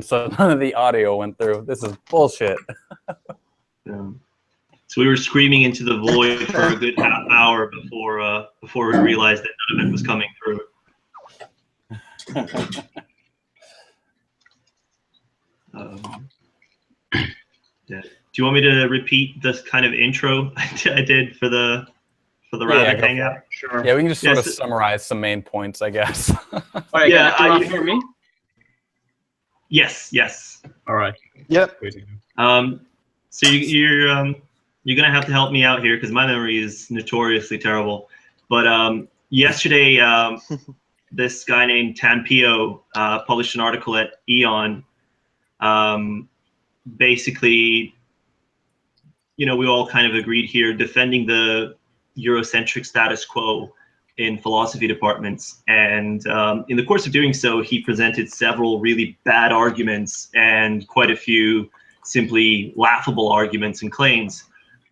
so none of the audio went through. This is bullshit. Yeah. So we were screaming into the void for a good half hour before we realized that none of it was coming through. Yeah. Do you want me to repeat this kind of intro I did for the Rabbit Hangout? Sure. Yeah, we can just sort of summarize some main points, I guess. Right, yeah. can you hear me? Yes. All right. Yep. So you're gonna have to help me out here because my memory is notoriously terrible. But yesterday, this guy named Tampio published an article at Eon. Basically, we all kind of agreed here defending the Eurocentric status quo in philosophy departments. And in the course of doing so, he presented several really bad arguments and quite a few simply laughable arguments and claims.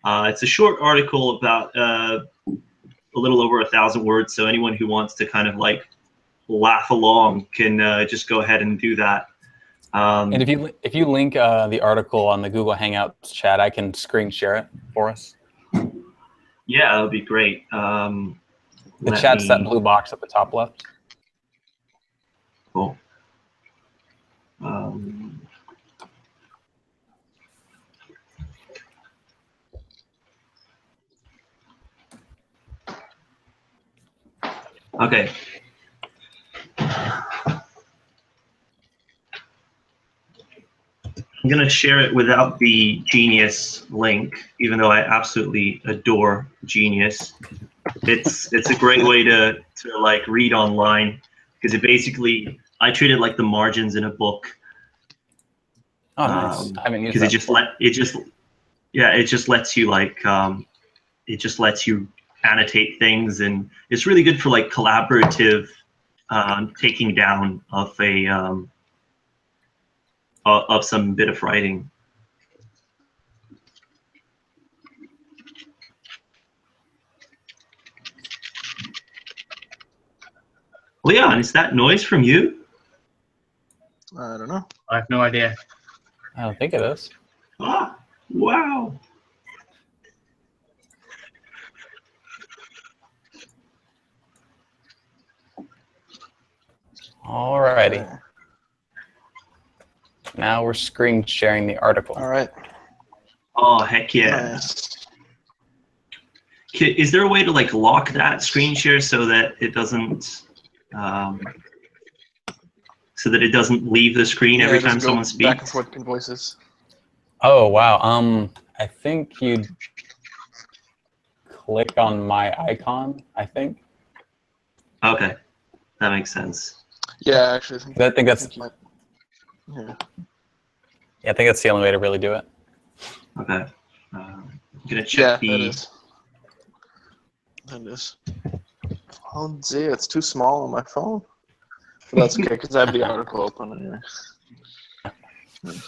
It's a short article about a little over 1,000 words, so anyone who wants to kind of like laugh along can just go ahead and do that. And if you link the article on the Google Hangouts chat, I can screen share it for us. Yeah, that would be great. The chat's that blue box at the top left. Cool. Okay. I'm going to share it without the Genius link, even though I absolutely adore Genius. It's a great way to like read online because it basically, I treat it like the margins in a book. Oh, nice. I haven't used because that. it just lets you like it just lets you annotate things, and it's really good for like collaborative taking down of a of some bit of writing. Leon, is that noise from you? I don't know. I have no idea. I don't think it is. Ah, wow. Alrighty. Now we're screen sharing the article. All right. Oh, heck yeah. Nice. Is there a way to like lock that screen share so that it doesn't leave the screen every time someone speaks? Back and forth between voices. Oh wow. I think you'd click on my icon, I think. Okay, that makes sense. Yeah, actually, I think that's yeah. Yeah, I think that's the only way to really do it. Okay. I'm gonna check That is. Oh, gee, it's too small on my phone. But that's okay, because I have the article open anyway.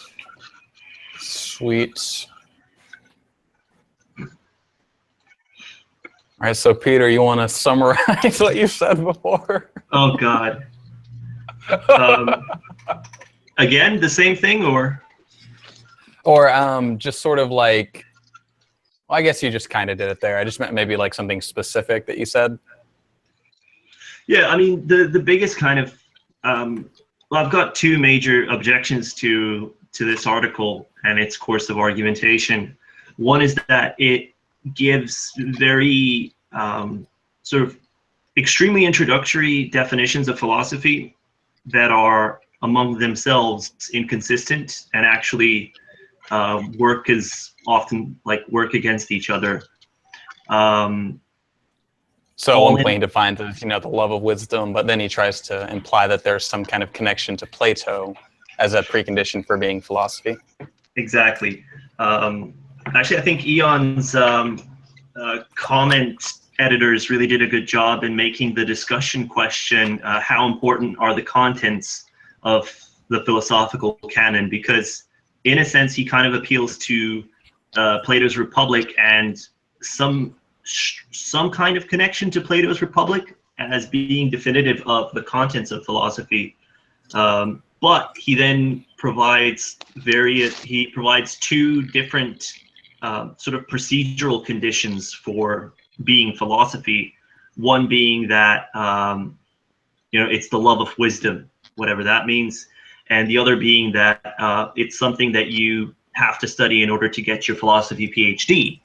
Sweet. All right, so Peter, you want to summarize what you said before? Oh God. Again, the same thing, or just sort of like, well, I guess you just kind of did it there. I just meant maybe like something specific that you said. Yeah, I mean the biggest kind of well, I've got two major objections to this article and its course of argumentation. One is that it gives very sort of extremely introductory definitions of philosophy that are among themselves inconsistent and actually work against each other. So one point he defines as, the love of wisdom, but then he tries to imply that there's some kind of connection to Plato as a precondition for being philosophy. Exactly. Actually, I think Eon's comment editors really did a good job in making the discussion question, how important are the contents of the philosophical canon? Because in a sense, he kind of appeals to Plato's Republic and some kind of connection to Plato's Republic as being definitive of the contents of philosophy. But but he then provides two different sort of procedural conditions for being philosophy. One being that it's the love of wisdom, whatever that means, and the other being that it's something that you have to study in order to get your philosophy PhD.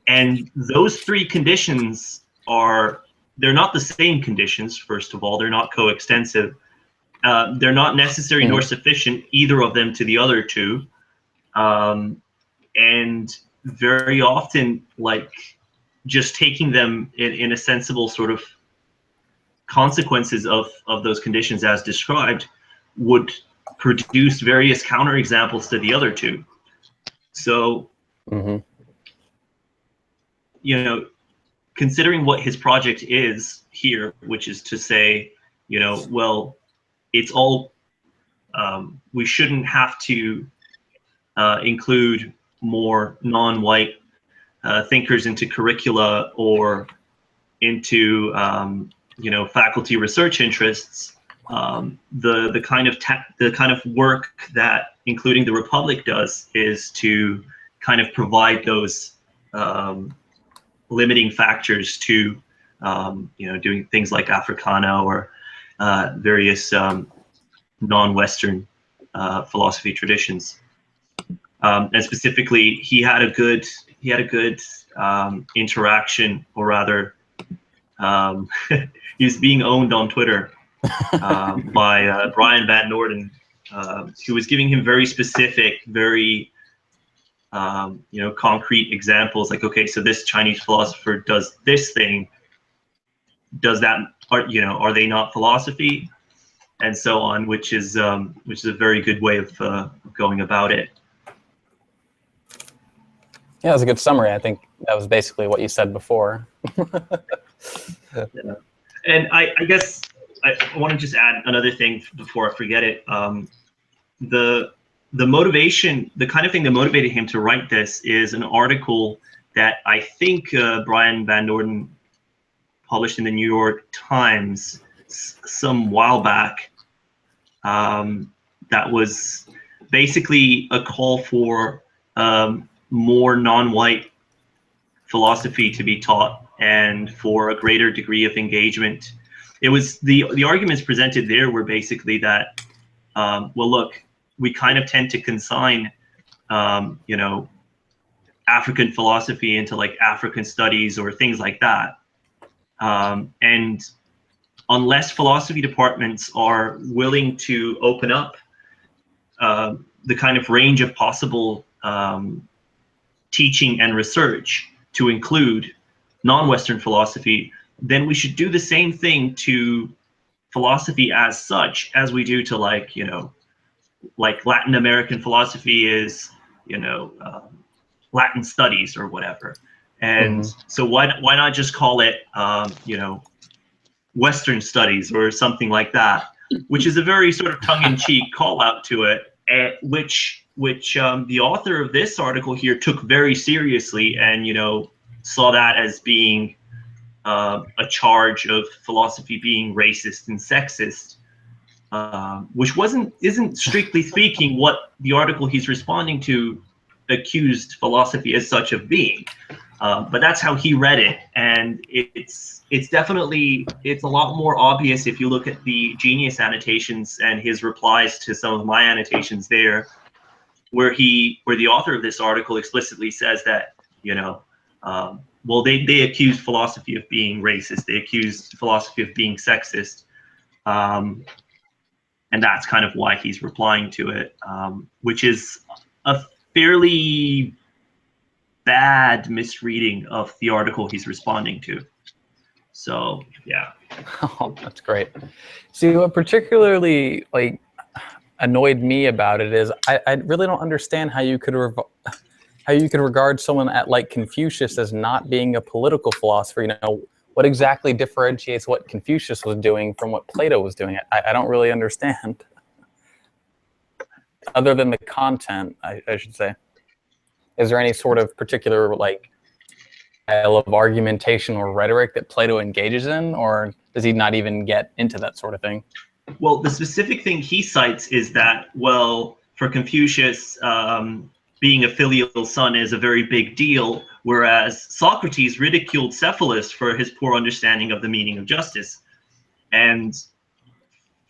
And those three conditions they're not the same conditions. First of all, they're not coextensive. They're not necessary nor sufficient, either of them, to the other two. And very often, like, just taking them in a sensible sort of consequences of those conditions as described would produce various counterexamples to the other two. So, considering what his project is here, which is to say, well, it's all, we shouldn't have to include more non-white thinkers into curricula or into faculty research interests. The kind of work that Including the Republic does is to kind of provide those limiting factors to doing things like Africana or various non-Western philosophy traditions. And specifically, he had a good interaction, or rather, he was being owned on Twitter by Brian Van Norden, who was giving him very specific, very concrete examples, like, okay, so this Chinese philosopher does this thing. Does that, are they not philosophy? And so on, which is a very good way of going about it. Yeah, that was a good summary. I think that was basically what you said before. Yeah. And I guess I want to just add another thing before I forget it. The motivation, the kind of thing that motivated him to write this is an article that I think Brian Van Norden published in the New York Times some while back. That was basically a call for more non-white philosophy to be taught and for a greater degree of engagement. It was the arguments presented there were basically that, well, look, we kind of tend to consign, African philosophy into like African studies or things like that. And unless philosophy departments are willing to open up the kind of range of possible teaching and research to include non-Western philosophy, then we should do the same thing to philosophy as such as we do to, like, like Latin American philosophy is, Latin studies or whatever. And so why not just call it, Western studies or something like that, which is a very sort of tongue-in-cheek call out to it, which the author of this article here took very seriously, and saw that as being a charge of philosophy being racist and sexist, which isn't strictly speaking what the article he's responding to accused philosophy as such of being. But that's how he read it, and it's definitely a lot more obvious if you look at the Genius annotations and his replies to some of my annotations there, where the author of this article explicitly says that, well, they accused philosophy of being racist, they accused philosophy of being sexist, and that's kind of why he's replying to it, which is a fairly bad misreading of the article he's responding to. So yeah. Oh, that's great. See, what particularly annoyed me about it is I really don't understand how you could regard someone like Confucius as not being a political philosopher. What exactly differentiates what Confucius was doing from what Plato was doing? I don't really understand. Other than the content, I should say. Is there any sort of particular style of argumentation or rhetoric that Plato engages in, or does he not even get into that sort of thing? Well, the specific thing he cites is that, well, for Confucius, being a filial son is a very big deal, whereas Socrates ridiculed Cephalus for his poor understanding of the meaning of justice. And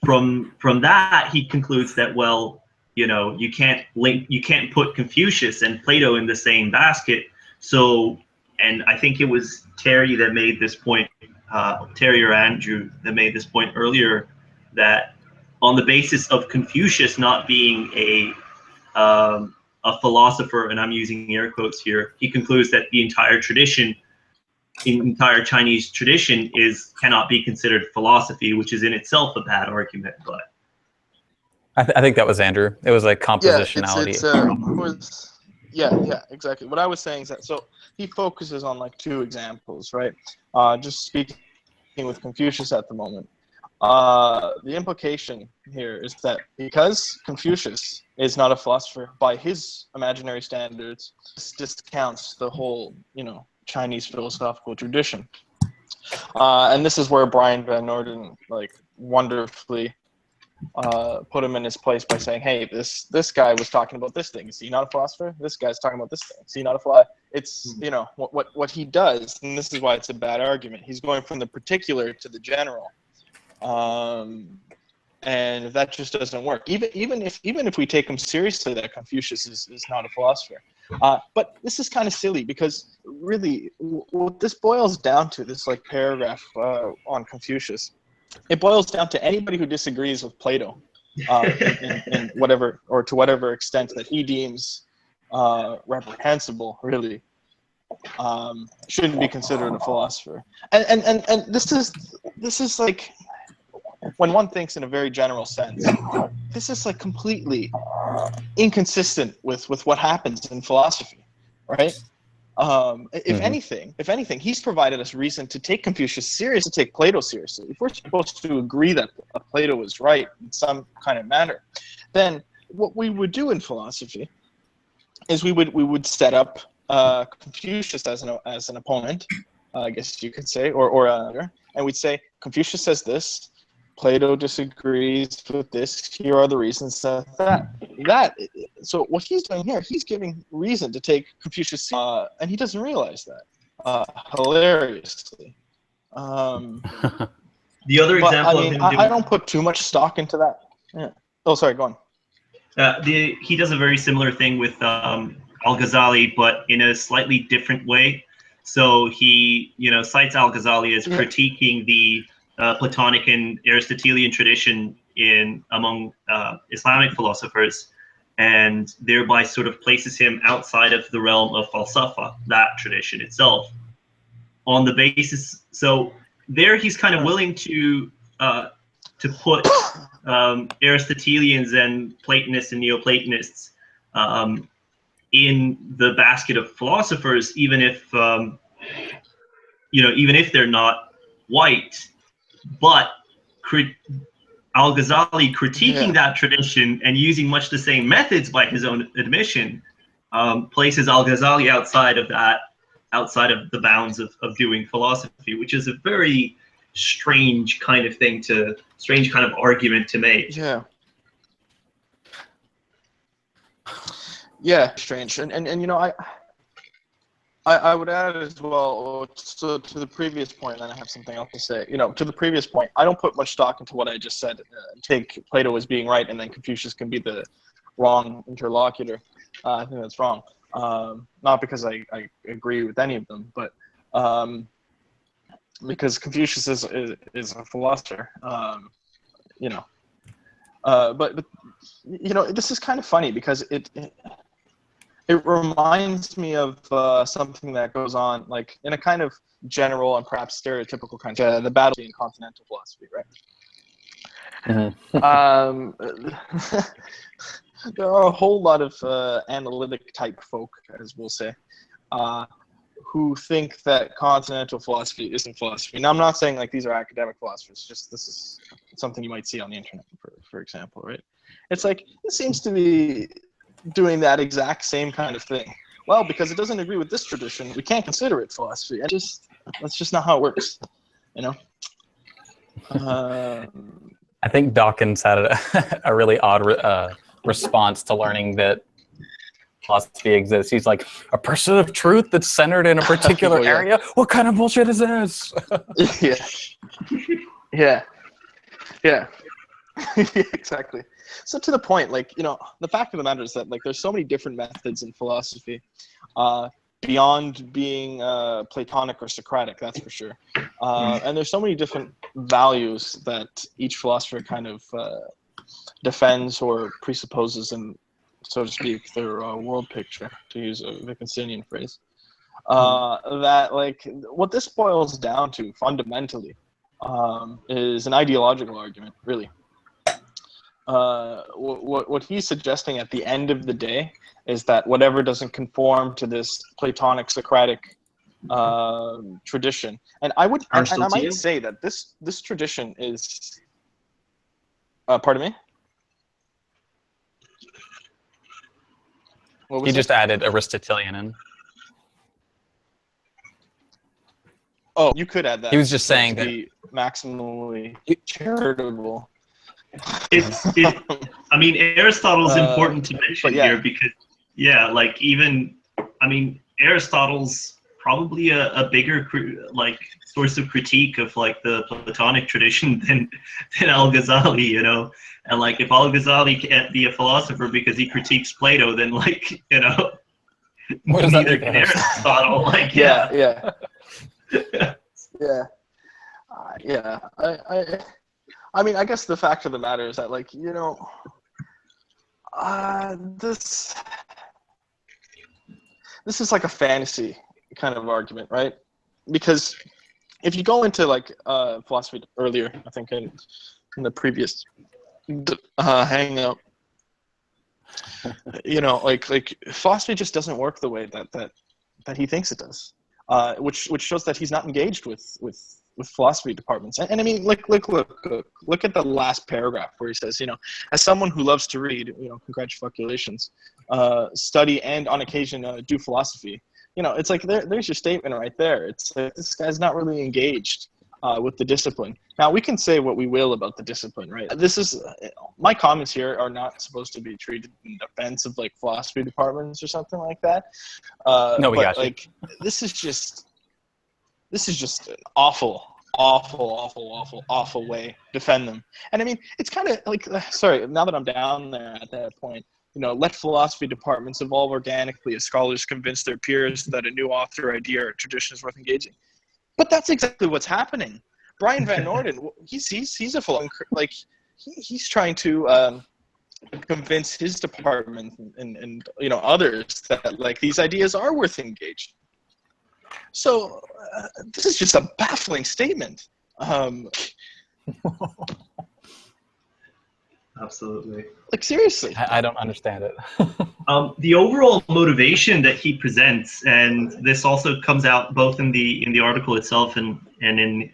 from that, he concludes that, well, you can't put Confucius and Plato in the same basket. So, and I think it was Terry that made this point, Terry or Andrew that made this point earlier, that on the basis of Confucius not being a philosopher, and I'm using air quotes here, he concludes that the entire Chinese tradition cannot be considered philosophy, which is in itself a bad argument. But I think that was Andrew. It was like compositionality. Yeah, exactly. What I was saying is that, so he focuses on like two examples, right? Just speaking with Confucius at the moment. The implication here is that because Confucius is not a philosopher by his imaginary standards, this discounts the whole, Chinese philosophical tradition. And this is where Brian Van Norden like wonderfully put him in his place by saying, hey, this guy was talking about this thing. Is he not a philosopher? This guy's talking about this thing. Is he not a philosopher? It's, what he does, and this is why it's a bad argument. He's going from the particular to the general. And that just doesn't work. Even if we take him seriously, that Confucius is not a philosopher. But this is kind of silly because really, what this boils down to, this like paragraph on Confucius, it boils down to anybody who disagrees with Plato, in whatever or to whatever extent that he deems reprehensible, really, shouldn't be considered a philosopher. And this is like, when one thinks in a very general sense, this is like completely inconsistent with what happens in philosophy, right? If anything, he's provided us reason to take Confucius seriously, to take Plato seriously. If we're supposed to agree that Plato is right in some kind of manner, then what we would do in philosophy is we would set up Confucius as an opponent, I guess you could say, and we'd say Confucius says this, Plato disagrees with this. Here are the reasons that. So what he's doing here, he's giving reason to take Confucius, and he doesn't realize that. Hilariously. the other example of him I don't put too much stock into that. Yeah. Oh, sorry. Go on. He does a very similar thing with Al-Ghazali, but in a slightly different way. So he, cites Al-Ghazali as critiquing the Platonic and Aristotelian tradition among Islamic philosophers, and thereby sort of places him outside of the realm of falsafa, that tradition itself, on the basis. So there, he's kind of willing to put Aristotelians and Platonists and Neoplatonists in the basket of philosophers, even if they're not white. But Al-Ghazali critiquing that tradition and using much the same methods by his own admission places Al-Ghazali outside of the bounds of doing philosophy, which is a very strange kind of argument to make. Yeah, strange. And I would add as well, so to the previous point, and then I have something else to say. To the previous point, I don't put much stock into what I just said. Take Plato as being right, and then Confucius can be the wrong interlocutor. I think that's wrong. Not because I agree with any of them, but because Confucius is a philosopher. But this is kind of funny because it reminds me of something that goes on, like in a kind of general and perhaps stereotypical kind of the battle in continental philosophy, right? There are a whole lot of analytic type folk, as we'll say, who think that continental philosophy isn't philosophy. Now, I'm not saying like these are academic philosophers. Just this is something you might see on the internet, for example, right? It's like it seems to be doing that exact same kind of thing. Well, because it doesn't agree with this tradition, we can't consider it philosophy. And that's just not how it works, I think Dawkins had a really odd response to learning that philosophy exists. He's like, a pursuit of truth that's centered in a particular Oh, yeah. area? What kind of bullshit is this? Yeah. Exactly. So to the point, like, you know, the fact of the matter is that, like, there's so many different methods in philosophy, beyond being Platonic or Socratic, that's for sure. And there's so many different values that each philosopher kind of defends or presupposes in, so to speak, their world picture, to use a Wittgensteinian phrase. That, like, what this boils down to fundamentally is an ideological argument, really. What he's suggesting at the end of the day is that whatever doesn't conform to this Platonic Socratic tradition, and I might say that this tradition is, pardon me. What was He it? just added Aristotelian in. Oh, you could add that. He was just saying to that be maximally charitable. I mean, Aristotle's important to mention yeah. here because, like, even, I mean, Aristotle's probably a bigger like source of critique of, like, the Platonic tradition than Al-Ghazali, you know. And, like, if Al-Ghazali can't be a philosopher because he critiques Plato, then, like, you know, what does that neither make can us? Aristotle. Like, Yeah. I mean, I guess the fact of the matter is that, like, you know, this is like a fantasy kind of argument, right? Because if you go into, like, philosophy earlier, I think in the previous hangout, you know, like philosophy just doesn't work the way that he thinks it does, which shows that he's not engaged with philosophy departments. And I mean, look at the last paragraph where he says, you know, as someone who loves to read, you know, congratulations, study and on occasion do philosophy. You know, it's like there's your statement right there. It's like, this guy's not really engaged with the discipline. Now, we can say what we will about the discipline, right? This is my comments here are not supposed to be treated in defense of, like, philosophy departments or something like that. No, we but, got you. like, this is just an awful way to defend them. And I mean, it's kind of like, sorry, now that I'm down there at that point, you know, let philosophy departments evolve organically as scholars convince their peers that a new author, idea, or tradition is worth engaging. But that's exactly what's happening. Brian Van Norden, he's a philosopher, like, he's trying to convince his department and you know, others that, like, these ideas are worth engaging. So this is just a baffling statement. Absolutely. Like, seriously. I don't understand it. The overall motivation that he presents, and this also comes out both in the article itself and in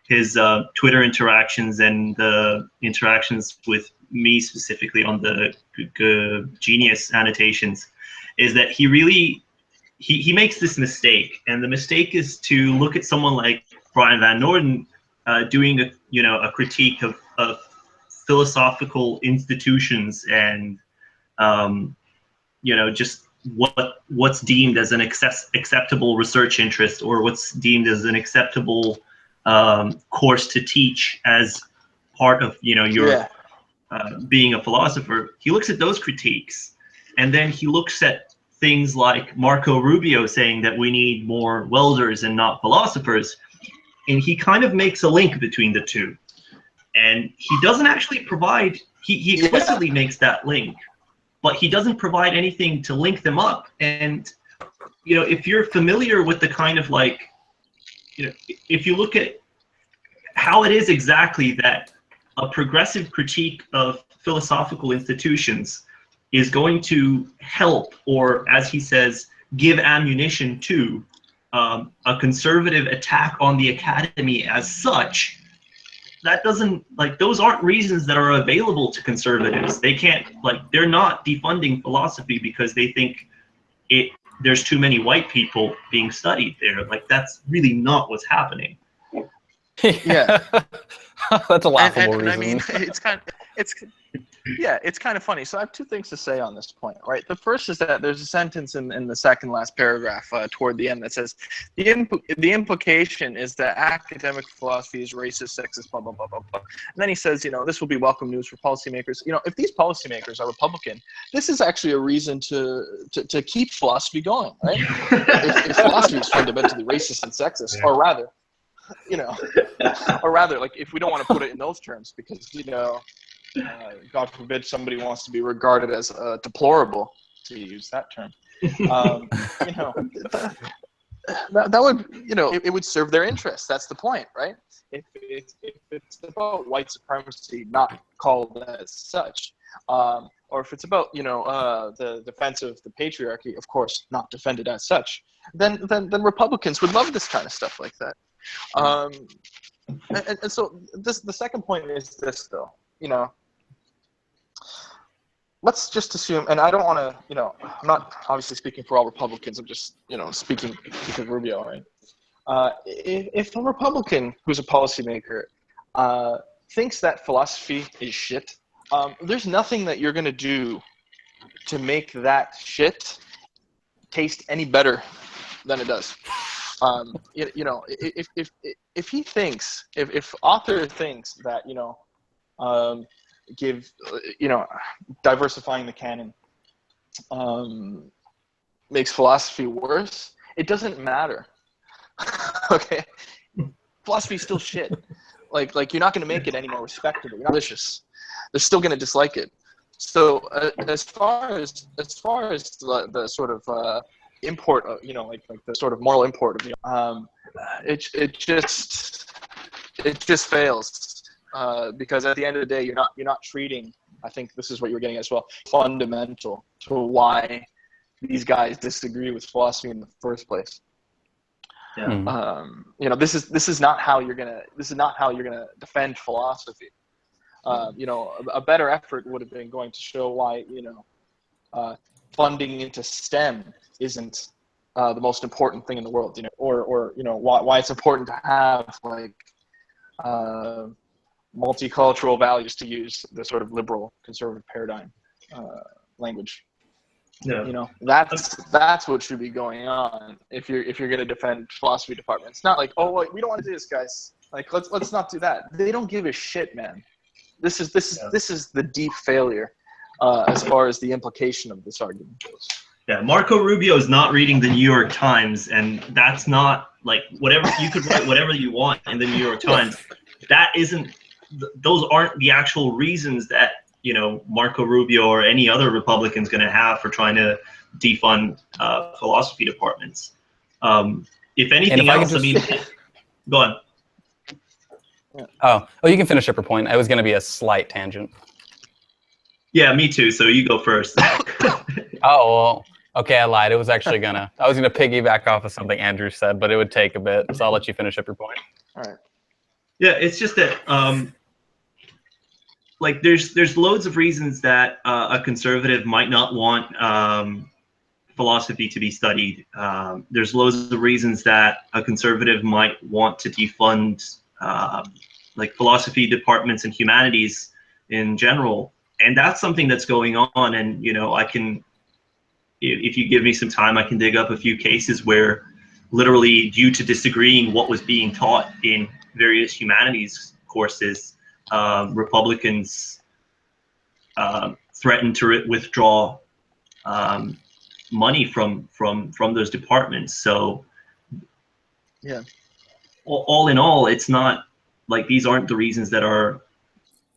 his Twitter interactions and the interactions with me specifically on the Genius annotations, is that he really he makes this mistake, and the mistake is to look at someone like Brian Van Norden doing a critique of philosophical institutions and just what's deemed as an acceptable research interest, or what's deemed as an acceptable course to teach as part of your being a philosopher. He looks at those critiques, and then he looks at things like Marco Rubio saying that we need more welders and not philosophers, and he kind of makes a link between the two. And he doesn't actually provide, he explicitly makes that link, but he doesn't provide anything to link them up. And, if you're familiar with the kind of if you look at how it is exactly that a progressive critique of philosophical institutions is going to help, or as he says, give ammunition to a conservative attack on the academy as such, that doesn't, those aren't reasons that are available to conservatives. They can't, they're not defunding philosophy because they think there's too many white people being studied there. That's really not what's happening. Yeah. That's a laughable and reason. I mean, it's kind of funny. So I have two things to say on this point, right? The first is that there's a sentence in the second last paragraph toward the end that says, the implication is that academic philosophy is racist, sexist, blah, blah, blah, blah, blah. And then he says, this will be welcome news for policymakers. If these policymakers are Republican, this is actually a reason to keep philosophy going, right? if philosophy is fundamentally racist and sexist, or rather, like, if we don't want to put it in those terms, because God forbid somebody wants to be regarded as deplorable, to use that term. That would, it would serve their interests. That's the point, right? If it's about white supremacy, not called as such, or if it's about the defense of the patriarchy, of course, not defended as such, then Republicans would love this kind of stuff like that. And so the second point is this, though. Let's just assume, and I don't want to, I'm not obviously speaking for all Republicans. I'm just, speaking because Rubio, right? If a Republican who's a policymaker thinks that philosophy is shit, there's nothing that you're going to do to make that shit taste any better than it does. If he thinks, if author thinks that, diversifying the canon makes philosophy worse, it doesn't matter. Okay, philosophy is still shit. Like you're not going to make it any more respectable. You're not delicious. They're still going to dislike it. So as far as the sort of import of, like the sort of moral import of it just fails. Because at the end of the day, you're not treating, I think this is what you're getting as well, fundamental to why these guys disagree with philosophy in the first place. Yeah. This is not how you're gonna defend philosophy. A better effort would have been going to show why funding into STEM isn't the most important thing in the world, or why it's important to have like multicultural values, to use the sort of liberal conservative paradigm language. Yeah. That's what should be going on if you're going to defend philosophy department. It's not like, oh, wait, we don't want to do this, guys. Like, let's not do that. They don't give a shit, man. This is the deep failure as far as the implication of this argument goes. Yeah, Marco Rubio is not reading the New York Times, and that's not like whatever you could write whatever you want in the New York Times. That isn't. Those aren't the actual reasons that Marco Rubio or any other Republican's going to have for trying to defund philosophy departments. If anything else, I mean, go on. Oh, you can finish up your point. It was going to be a slight tangent. Yeah, me too. So you go first. Oh, well, okay, I lied. I was gonna piggyback off of something Andrew said, but it would take a bit. So I'll let you finish up your point. All right. Yeah, it's just that like there's loads of reasons that a conservative might not want philosophy to be studied. There's loads of reasons that a conservative might want to defund like philosophy departments and humanities in general. And that's something that's going on. And, I can, if you give me some time, I can dig up a few cases where literally due to disagreeing what was being taught in various humanities courses, Republicans threatened to withdraw money from those departments. So yeah, all in all, it's not like these aren't the reasons that are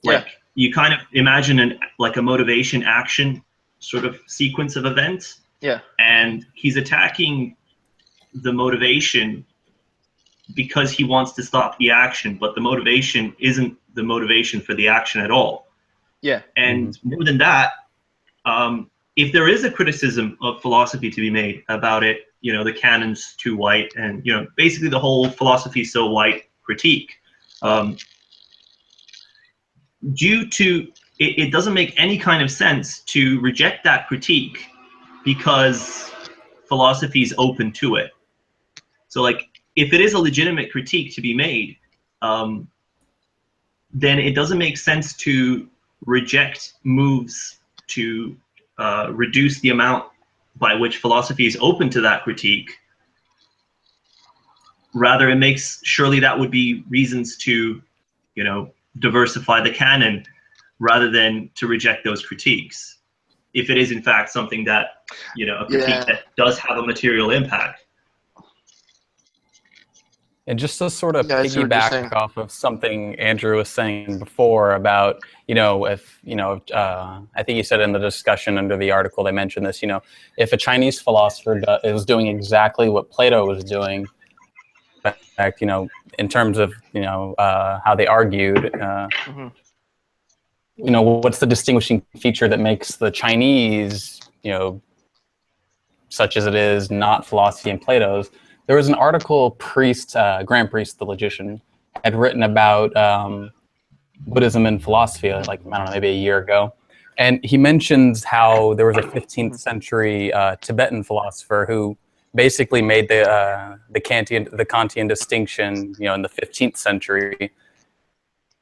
like, you kind of imagine a motivation action sort of sequence of events. Yeah. And he's attacking the motivation because he wants to stop the action, but the motivation isn't the motivation for the action at all. Yeah. And more than that, if there is a criticism of philosophy to be made about it, the canon's too white, and basically the whole philosophy so white critique, due to it doesn't make any kind of sense to reject that critique because philosophy is open to it. So like if it is a legitimate critique to be made, then it doesn't make sense to reject moves to reduce the amount by which philosophy is open to that critique. Rather, it makes, surely that would be reasons to, diversify the canon rather than to reject those critiques. If it is in fact something that, a critique that does have a material impact. And just to sort of Yeah, I see what you're saying. piggyback off of something Andrew was saying before about, if, I think you said in the discussion under the article, they mentioned this, if a Chinese philosopher is doing exactly what Plato was doing, in fact, in terms of, how they argued, what's the distinguishing feature that makes the Chinese, such as it is, not philosophy and Plato's? There was an article Grand Priest, the logician, had written about Buddhism and philosophy, like, I don't know, maybe a year ago. And he mentions how there was a 15th century Tibetan philosopher who basically made the Kantian distinction, in the 15th century. In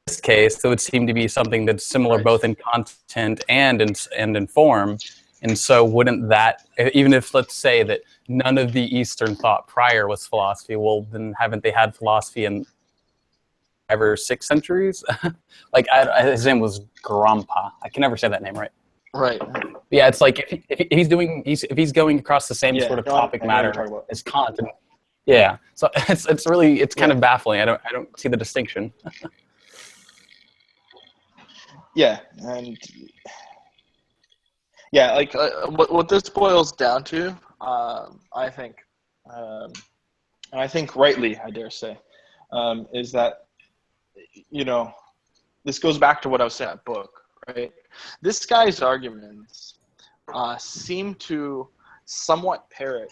this case, it would seem to be something that's similar both in content and in form. And so wouldn't that, even if, let's say that none of the Eastern thought prior was philosophy, well, then haven't they had philosophy in 5 or 6 centuries? Like, his name was Grompa. I can never say that name right. Right. Yeah, it's like if he's going across the same sort of topic matter as Kant. Yeah, so it's kind of baffling. I don't see the distinction. Yeah, and yeah, like what this boils down to, I think, and I think rightly, I dare say, is that, this goes back to what I was saying in that book, right? This guy's arguments seem to somewhat parrot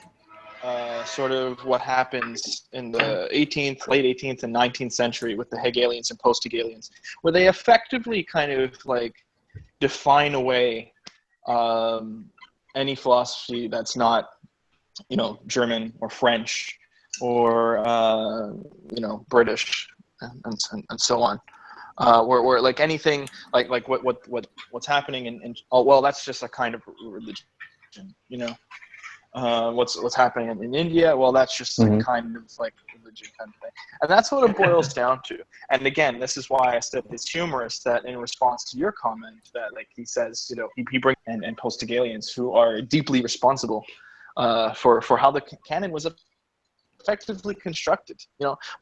sort of what happens in the late 18th and 19th century with the Hegelians and post-Hegelians, where they effectively kind of like define away any philosophy that's not, German or French or, British and so on. Where like anything like what's happening in that's just a kind of religion, what's happening in India, that's just a kind of like religion kind of thing, and that's what it boils down to. And again, this is why I said it's humorous that in response to your comment that, like, he says, he brings and post-Hegelians who are deeply responsible for how the canon was effectively constructed.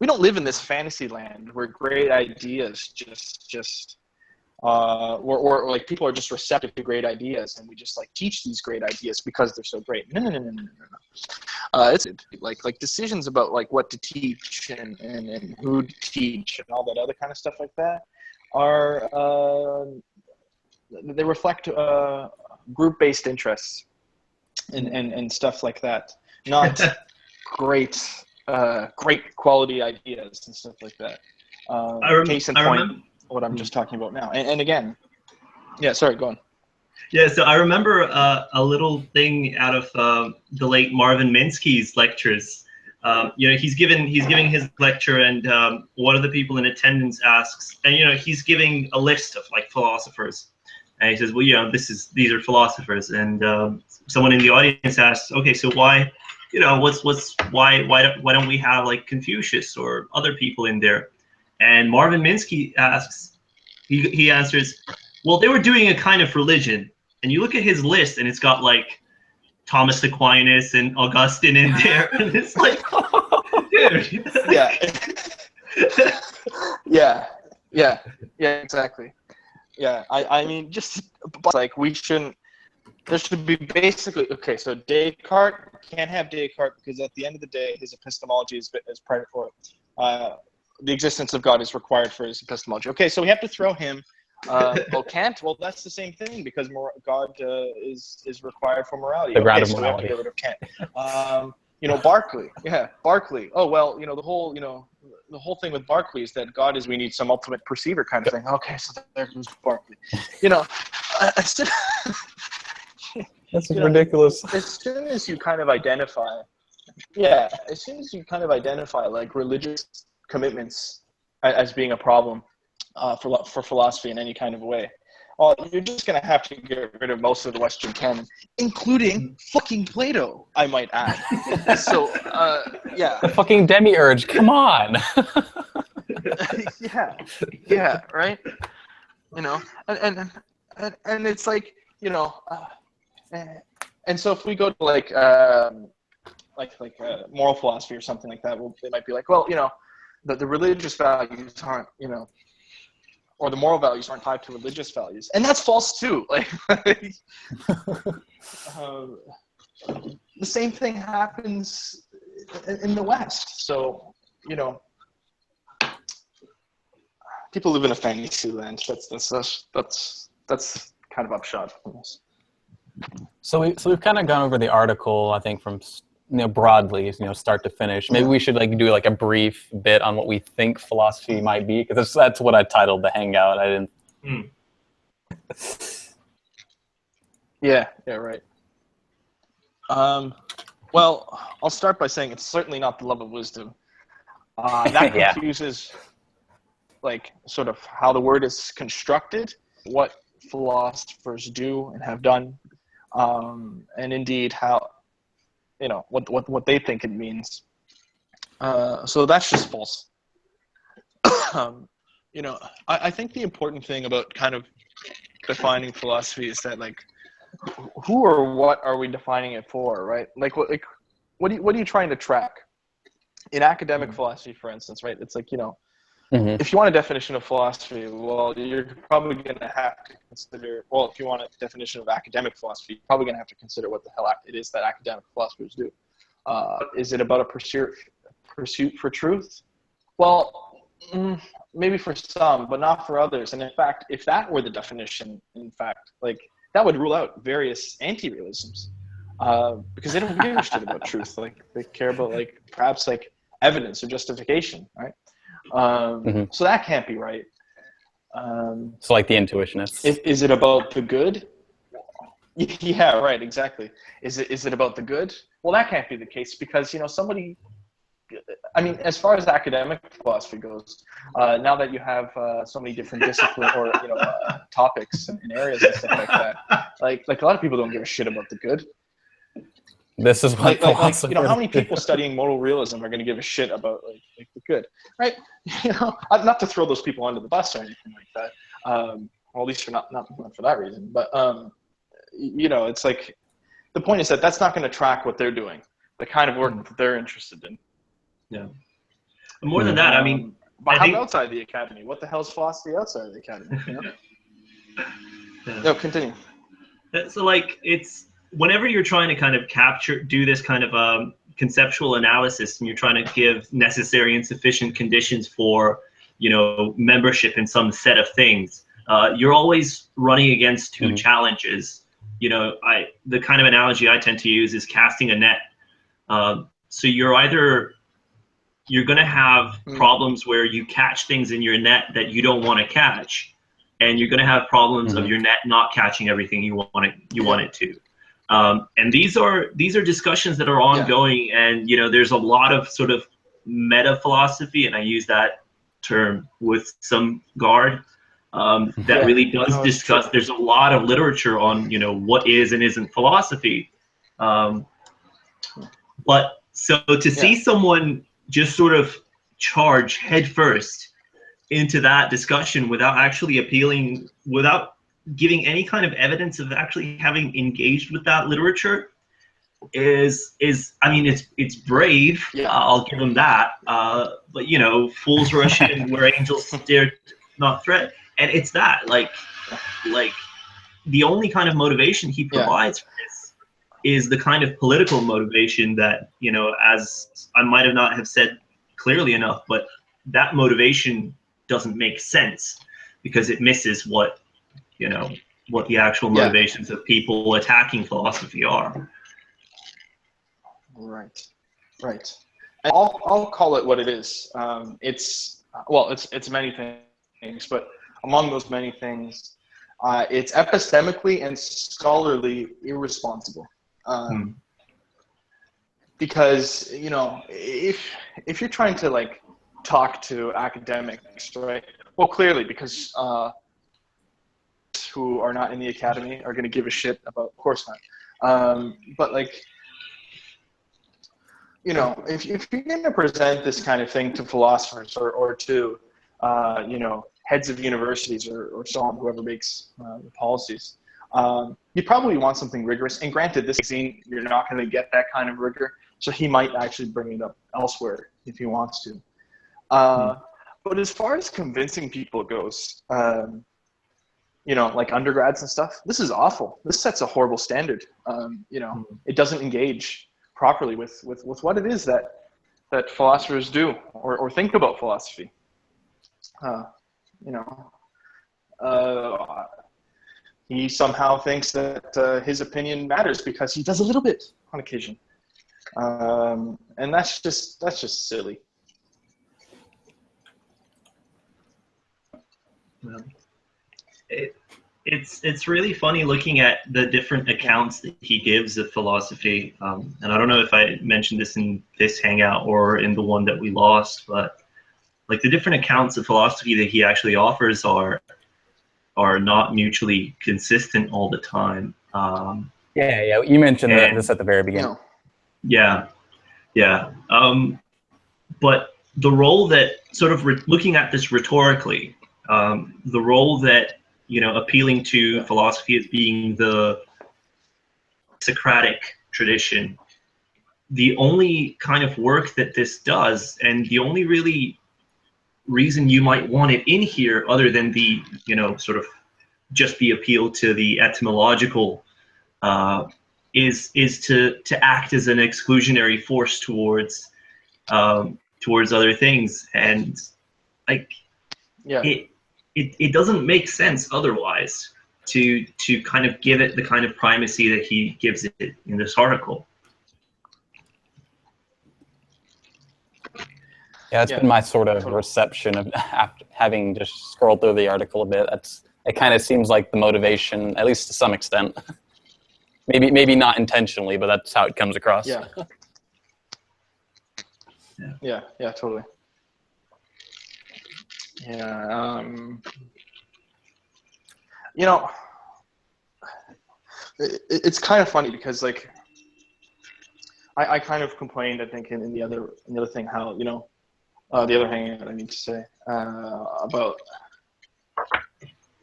We don't live in this fantasy land where great ideas just or like people are just receptive to great ideas and we just like teach these great ideas because they're so great. No. It's like decisions about like what to teach and who to teach and all that other kind of stuff like that are they reflect group-based interests and stuff like that, not great quality ideas and stuff like that. Case in point, what I'm just talking about now. And again, sorry, go on. Yeah, so I remember a little thing out of the late Marvin Minsky's lectures. He's giving his lecture, and one of the people in attendance asks, and he's giving a list of like philosophers, and he says, well, these are philosophers, and someone in the audience asks, okay, so why, why don't we have like Confucius or other people in there? And Marvin Minsky asks, he answers, well, they were doing a kind of religion. And you look at his list, and it's got like Thomas Aquinas and Augustine in there, and it's like, dude. Yeah, exactly. Yeah, I mean, just like there should be basically, okay, so Descartes, can't have Descartes because at the end of the day, his epistemology is private for the existence of God is required for his epistemology. Okay, so we have to throw him. Kant, well, that's the same thing because God is required for morality. The ground okay, of so morality. we have to get rid of Kant. Berkeley. Oh, well, the whole thing with Berkeley is that God is we need some ultimate perceiver kind of thing. Okay, so there goes Berkeley. That's ridiculous. As soon as you kind of identify like religious commitments as being a problem for philosophy in any kind of way. Well, you're just going to have to get rid of most of the Western canon, including fucking Plato, I might add. So, yeah. The fucking demiurge, come on. yeah, right? You know, and it's like, you know, and so if we go to like moral philosophy or something like that, well, they might be like, well, you know, the religious values aren't, you know, or the moral values aren't tied to religious values, and that's false too. Like, the same thing happens in the West. So, you know, people live in a fantasy land. That's kind of upshot from this. So we've kind of gone over the article, I think, from broadly, start to finish. Maybe we should do like a brief bit on what we think philosophy might be, because that's what I titled the hangout. I didn't. Yeah, right. Well, I'll start by saying it's certainly not the love of wisdom. That confuses, like, sort of how the word is constructed, what philosophers do and have done, and indeed how, what they think it means. So that's just false. I think the important thing about kind of defining philosophy is that, like, who or what are we defining it for, right? Like, what are you trying to track? In academic philosophy, for instance, right? It's like, if you want a definition of philosophy, well, you're probably going to have to consider, well, if you want a definition of academic philosophy, you're probably going to have to consider what the hell it is that academic philosophers do. Is it about a pursuit for truth? Well, maybe for some, but not for others. And in fact, if that were the definition, like, that would rule out various anti-realisms, because they don't give a shit about truth. Like, they care about, like, perhaps, like, evidence or justification, right? So that can't be right. So like the intuitionists. Is it about the good? Yeah, right, exactly. Is it about the good? Well, that can't be the case, because, somebody, I mean, as far as academic philosophy goes, now that you have so many different disciplines or, topics and areas and stuff like that, like a lot of people don't give a shit about the good. This is what like how many people studying moral realism are going to give a shit about like the good, right? Not to throw those people under the bus or anything like that. Well, at least not for that reason. But it's like, the point is that that's not going to track what they're doing, the kind of work that they're interested in. Yeah. More than that, I mean, but how outside the academy? What the hell's philosophy outside of the academy? No, continue. So, like, it's whenever you're trying to kind of do this kind of conceptual analysis, and you're trying to give necessary and sufficient conditions for, membership in some set of things, you're always running against two challenges. The kind of analogy I tend to use is casting a net. So you're going to have problems where you catch things in your net that you don't want to catch, and you're going to have problems of your net not catching everything you want it to. And these are discussions that are ongoing, and there's a lot of sort of meta philosophy, and I use that term with some guard, that really does discuss. There's a lot of literature on what is and isn't philosophy, but so to see someone just sort of charge headfirst into that discussion without actually without giving any kind of evidence of actually having engaged with that literature is I mean, it's brave. I'll give them that. But fools rush in where angels dare not threat, and it's that like the only kind of motivation he provides for this is the kind of political motivation that, as I might have not have said clearly enough, but that motivation doesn't make sense because it misses what the actual motivations of people attacking philosophy are. Right. I'll call it what it is. It's many things, but among those many things, it's epistemically and scholarly irresponsible. Because if you're trying to, like, talk to academics, right? Well, clearly, because who are not in the academy are going to give a shit about, of course not. But like, you know, if you're going to present this kind of thing to philosophers or to, you know, heads of universities or so on, whoever makes the policies, you probably want something rigorous. And granted, this magazine, you're not going to get that kind of rigor, so he might actually bring it up elsewhere if he wants to. But as far as convincing people goes, you know, like undergrads and stuff, this is awful. This sets a horrible standard. You know, it doesn't engage properly with what it is that philosophers do or think about philosophy. You know, he somehow thinks that his opinion matters because he does a little bit on occasion, and that's just silly. Well, it's really funny looking at the different accounts that he gives of philosophy, and I don't know if I mentioned this in this hangout or in the one that we lost, but like the different accounts of philosophy that he actually offers are not mutually consistent all the time. Yeah. You mentioned this at the very beginning. Yeah. But the role that sort of looking at this rhetorically, the role that, you know, appealing to philosophy as being the Socratic tradition, the only kind of work that this does, and the only really reason you might want it in here, other than the, you know, sort of just the appeal to the etymological, is to act as an exclusionary force towards other things, and like it doesn't make sense otherwise to kind of give it the kind of primacy that he gives it in this article. Yeah, that's been my sort of reception of after having just scrolled through the article a bit. It kind of seems like the motivation, at least to some extent. Maybe not intentionally, but that's how it comes across. Yeah, totally. Yeah, you know, it's kind of funny because like I kind of complained, I think, in the other thing, how, you know, the other hangout, I need to say, about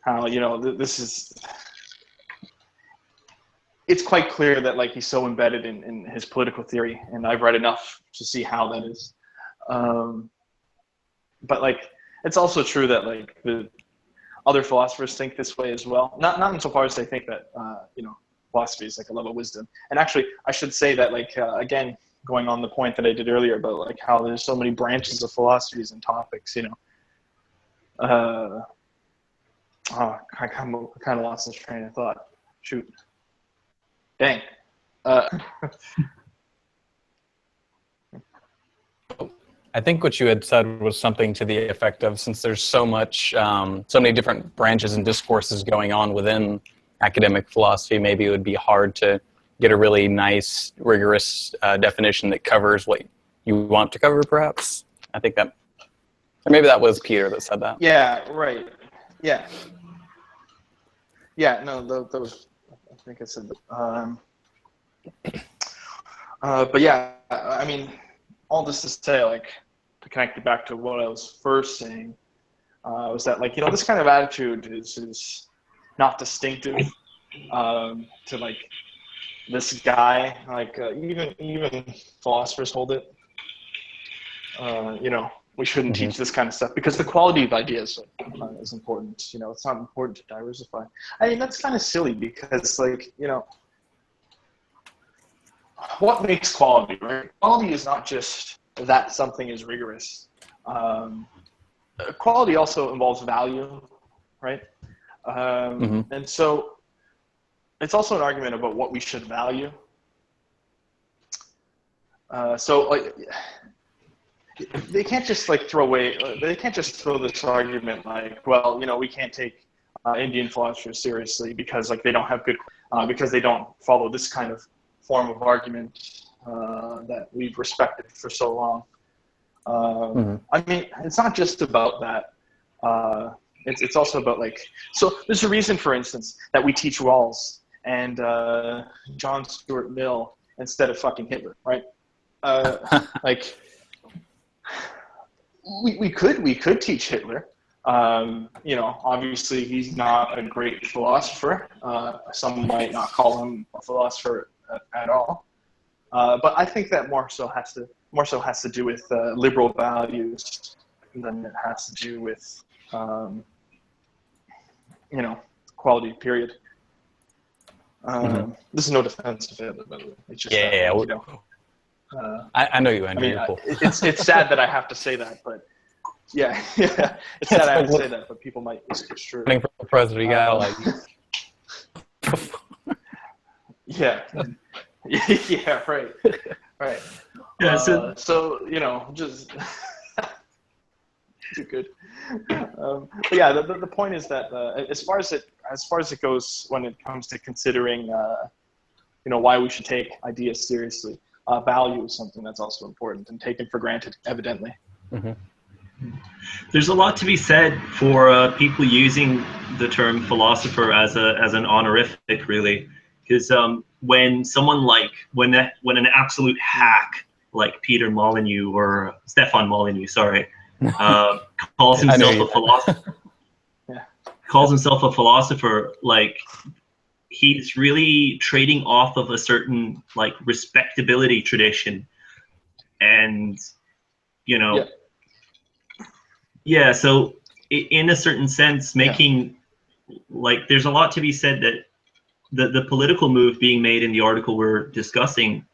how, you know, this is, it's quite clear that like he's so embedded in his political theory, and I've read enough to see how that is. But like, it's also true that like the other philosophers think this way as well. Not insofar as they think that, you know, philosophy is like a love of wisdom. And actually, I should say that like, again, going on the point that I did earlier about like how there's so many branches of philosophies and topics, you know. I kind of lost this train of thought. Shoot. Dang. I think what you had said was something to the effect of, since there's so many different branches and discourses going on within academic philosophy, maybe it would be hard to get a really nice, rigorous definition that covers what you want to cover, perhaps. I think that, or maybe that was Peter that said that. Yeah, right. Yeah. Yeah, no, those, I think I said that. But yeah, I mean, all this to say, like, to connect it back to what I was first saying, was that, like, you know, this kind of attitude is not distinctive to, like, this guy. Like, even philosophers hold it. You know, we shouldn't teach this kind of stuff because the quality of ideas is important. You know, it's not important to diversify. I mean, that's kind of silly because, like, you know, what makes quality, right? Quality is not just that something is rigorous. Quality also involves value, right? And so it's also an argument about what we should value. So, like, they can't just like they can't just throw this argument like, well, you know, we can't take Indian philosophers seriously because like they don't have good, because they don't follow this kind of form of argument that we've respected for so long. I mean, it's not just about that. It's also about like, so there's a reason, for instance, that we teach Rawls and John Stuart Mill instead of fucking Hitler, right? Like, we could teach Hitler. You know, obviously he's not a great philosopher. Some might not call him a philosopher at all. But I think that more so has to do with liberal values than it has to do with you know, quality. Period. This is no defense to Hitler, by the way. It's just Yeah. you know. I know you, Andrew. I mean, You're cool. it's sad that I have to say that, but yeah, it's sad I have to say that, but people might misconstrue. Running for president, you gotta like. Yeah, yeah, right. Yeah, so you know, just too good. But yeah, the point is that as far as it goes, when it comes to considering, you know, why we should take ideas seriously, value is something that's also important and taken for granted, evidently. There's a lot to be said for people using the term philosopher as an honorific, really, because when someone like when an absolute hack like Peter Molyneux or Stefan Molyneux, sorry, calls himself a philosopher, like he's really trading off of a certain like respectability tradition, and you know. Yeah, so in a certain sense, making like there's a lot to be said that the political move being made in the article we're discussing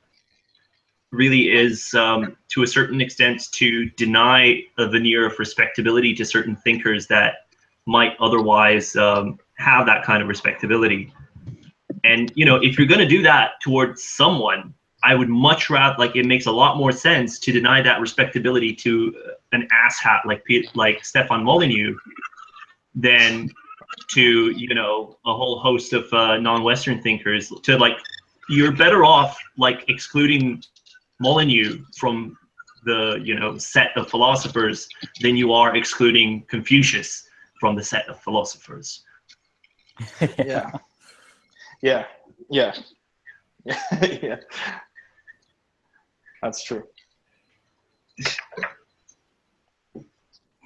really is to a certain extent to deny a veneer of respectability to certain thinkers that might otherwise have that kind of respectability. And you know, if you're going to do that towards someone, I would much rather, like, it makes a lot more sense to deny that respectability to an asshat like Stefan Molyneux than to, you know, a whole host of non-Western thinkers. To like, you're better off like excluding Molyneux from the, you know, set of philosophers than you are excluding Confucius from the set of philosophers. Yeah. That's true.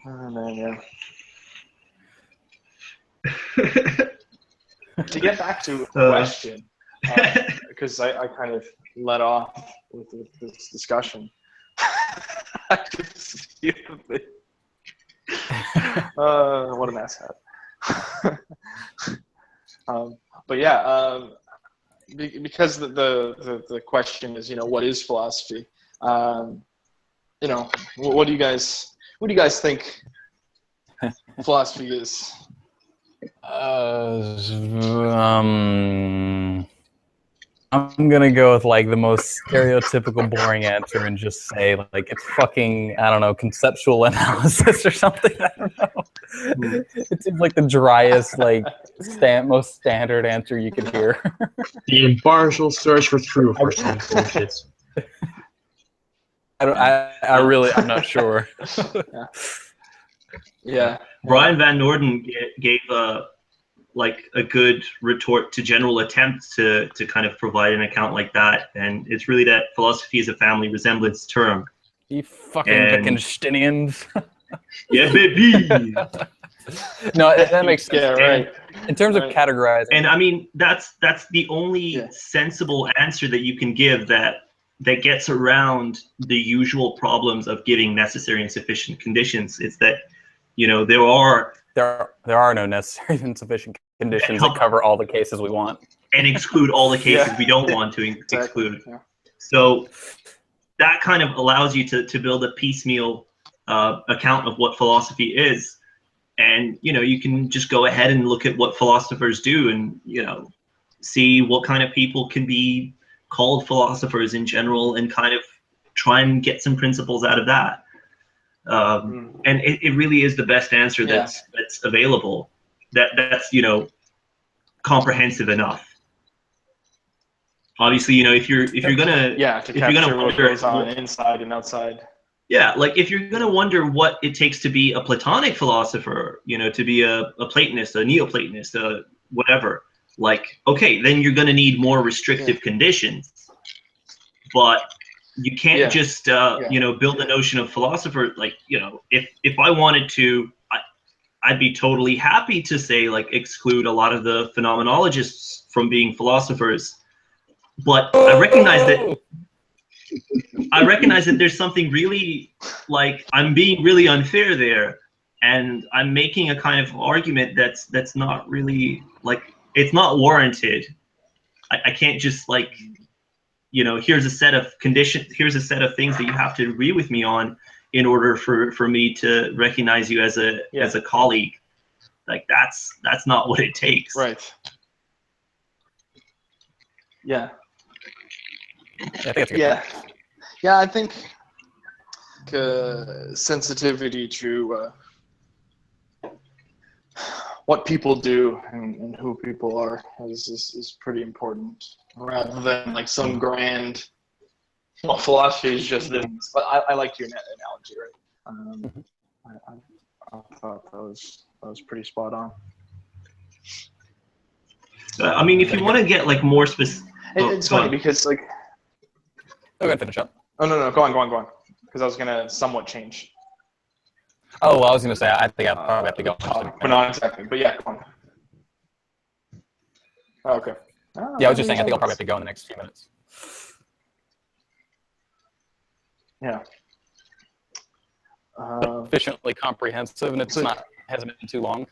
Oh, man, yeah. To get back to the question, because I kind of let off with this discussion. I just see the what an asshat. But yeah, because the question is, you know, what is philosophy? You know, what do you guys think philosophy is? I'm gonna go with like the most stereotypical boring answer and just say like it's fucking, I don't know, conceptual analysis or something. I don't know. It seems like the driest, like most standard answer you could hear. The impartial search for truth or some bullshit. I'm not sure. Yeah. Brian Van Norden gave like a good retort to general attempts to kind of provide an account like that, and it's really that philosophy is a family resemblance term. You fucking Wittgensteinians. Yeah, baby. No, that makes sense. Yeah, right. In terms of categorizing, and I mean that's the only sensible answer that you can give that gets around the usual problems of giving necessary and sufficient conditions. It's that, you know, there are no necessary and sufficient conditions that cover all the cases we want and exclude all the cases we don't want to exclude. Yeah. So that kind of allows you to build a piecemeal account of what philosophy is. And, you know, you can just go ahead and look at what philosophers do and, you know, see what kind of people can be called philosophers in general and kind of try and get some principles out of that. And it really is the best answer that's available. That's, you know, comprehensive enough. Obviously, you know, if you're gonna capture what goes on inside and outside. Yeah, like if you're gonna wonder what it takes to be a Platonic philosopher, to be a Platonist, a Neoplatonist, whatever, like, okay, then you're gonna need more restrictive conditions. But you can't just build a notion of philosopher, like, if I wanted to, I'd be totally happy to say, like, exclude a lot of the phenomenologists from being philosophers. But I recognize that there's something really, like, I'm being really unfair there, and I'm making a kind of argument that's not really, like, it's not warranted. I can't just, like, here's a set of conditions, here's a set of things that you have to agree with me on in order for me to recognize you as a colleague. Like, that's not what it takes. Right. Yeah. I think that's a good point. Yeah, I think sensitivity to what people do and who people are is pretty important, rather than like some grand, well, philosophy is just this. But I like your analogy, right? I thought that was pretty spot on. I mean, if you want to get, like, more specific, It's funny because, like, Go ahead, finish up. oh no, go on, because I was gonna somewhat change. Oh, well, I was going to say, I think I probably have to go. But not exactly. But yeah, go on. Oh, okay. Yeah, I was just saying, I think I'll probably have to go in the next few minutes. Yeah. Sufficiently comprehensive, and hasn't been too long.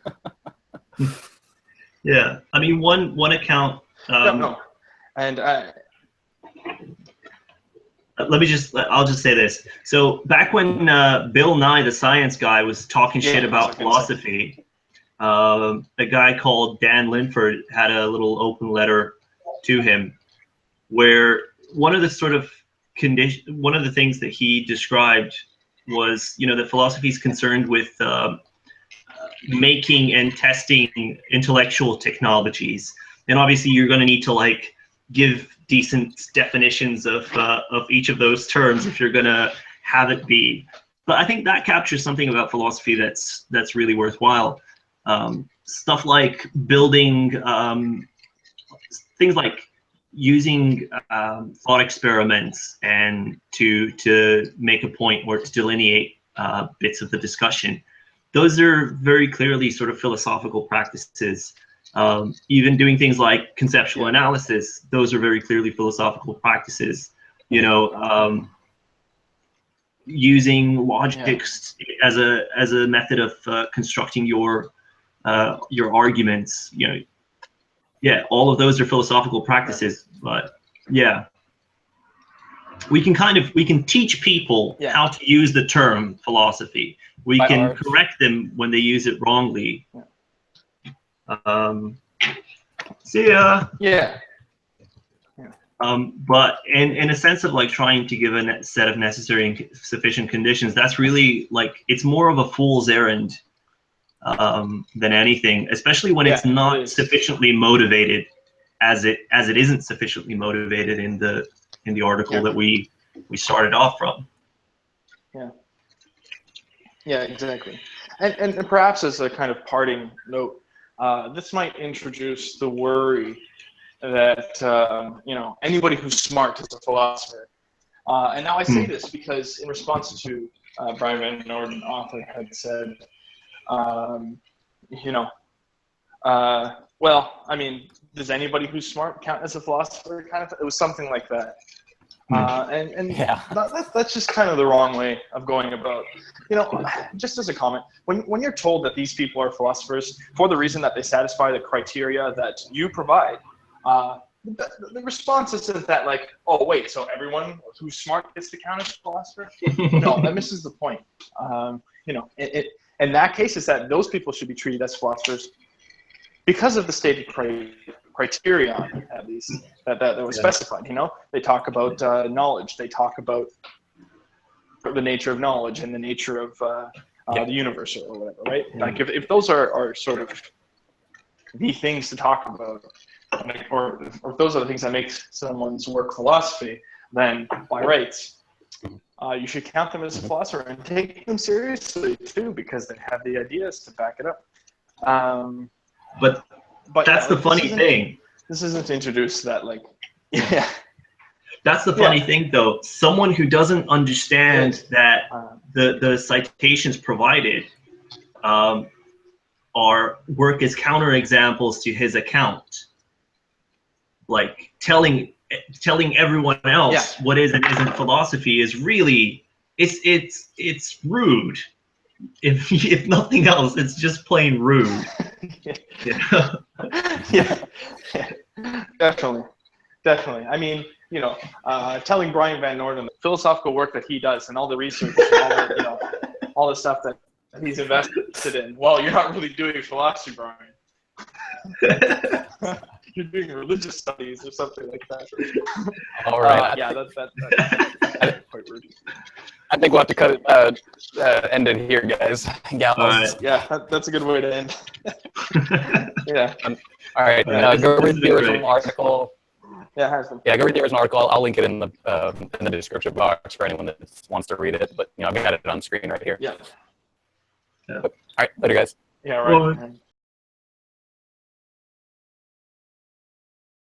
Yeah, I mean, one account. No. And I'll just say this. So back when Bill Nye, the science guy, was talking shit about philosophy, a guy called Dan Linford had a little open letter to him, where one of the things that he described was, that philosophy is concerned with making and testing intellectual technologies, and obviously you're going to need to, like, give decent definitions of each of those terms if you're going to have it be. But I think that captures something about philosophy that's really worthwhile. Stuff like building things like using thought experiments and to make a point or to delineate bits of the discussion. Those are very clearly sort of philosophical practices. Even doing things like conceptual analysis, those are very clearly philosophical practices. Using logic as a method of constructing your arguments. All of those are philosophical practices. But yeah, we can teach people how to use the term philosophy. We can correct them when they use it wrongly. See ya. Yeah. But in a sense of, like, trying to give a set of necessary and sufficient conditions, that's really, like, it's more of a fool's errand than anything, especially when it's not sufficiently motivated, as it isn't sufficiently motivated in the article that we started off from. Yeah, exactly. And perhaps as a kind of parting note, this might introduce the worry that anybody who's smart is a philosopher. And now I say this because in response to Brian Van Norden, author, had said, well, I mean, does anybody who's smart count as a philosopher? It was something like that. That's just kind of the wrong way of going about. Just as a comment, when you're told that these people are philosophers for the reason that they satisfy the criteria that you provide, the response isn't that, like, oh wait, so everyone who's smart gets to count as a philosopher? No, that misses the point. In that case, is that those people should be treated as philosophers because of the stated criteria, at least, that was specified. They talk about knowledge. They talk about the nature of knowledge and the nature of the universe or whatever, right? Like, if those are sort of the things to talk about, or if those are the things that make someone's work philosophy, then by rights, you should count them as a philosopher and take them seriously too, because they have the ideas to back it up. But that's the funny thing. This isn't introduced that like, yeah. That's the funny thing, though. Someone who doesn't understand that the citations provided work as counterexamples to his account, like telling everyone else what is and isn't philosophy is really it's rude. If nothing else, it's just plain rude. Yeah, definitely. I mean, you know, telling Brian Van Norden the philosophical work that he does and all the research, all the stuff that he's invested in. Well, you're not really doing philosophy, Brian. You're doing religious studies or something like that. All right. That's quite rude. I think we'll have to cut it, end it here, guys. Gals. Right. Yeah, that's a good way to end. Yeah. All right. Go read the original article. Yeah, it has them. Yeah, go read the original article. I'll link it in the description box for anyone that wants to read it. But I've got it on screen right here. Yeah. All right, later, guys. Yeah, right.